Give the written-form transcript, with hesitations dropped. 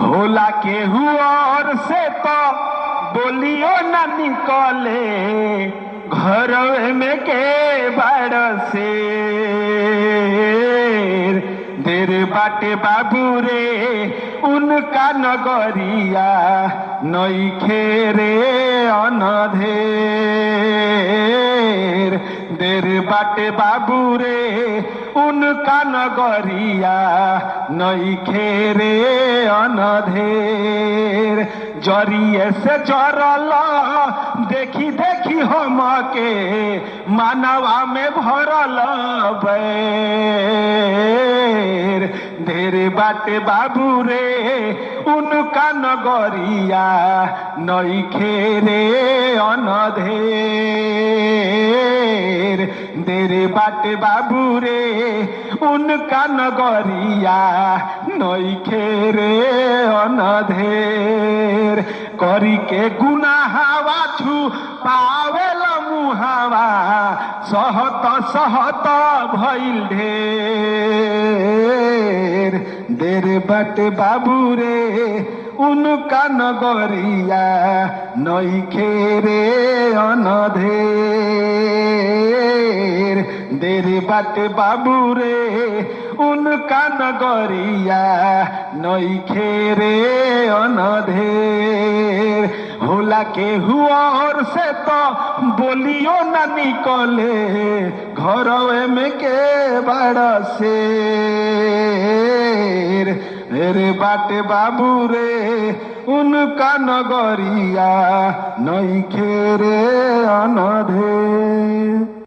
होला केहू और से तो बोलियो न निकले, घर में के बड़ से देर बाटे बाबू रे उनका नगरिया नइखे रे अनधेर। देर बाटे बाबू रे उनका नगरिया नइखे रे अनधेर। जरिए से जरल देखी देखी हम के मानवा में भरल बैर। देर बाटे बाबू रे उनका नगरिया नइखे रे अनधेर। देर बाटे बाबू रे उनका नगरिया नइखे रे अनधेर। करी के गुनाहवा छू पावेल मुहावा सहत सहत भइल ढेर। देर बाटे बाबू रे उनका नगरिया नइखे रे अनधेर। देर बाटे बाबू रे उनका नगरिया नइखे रे अनधेर। होला केहू और से तो बोलियो न निकले, घर में के बड़ शेर। रे बाटे बाबू रे उनका नगरिया नइखे रे अनधेर।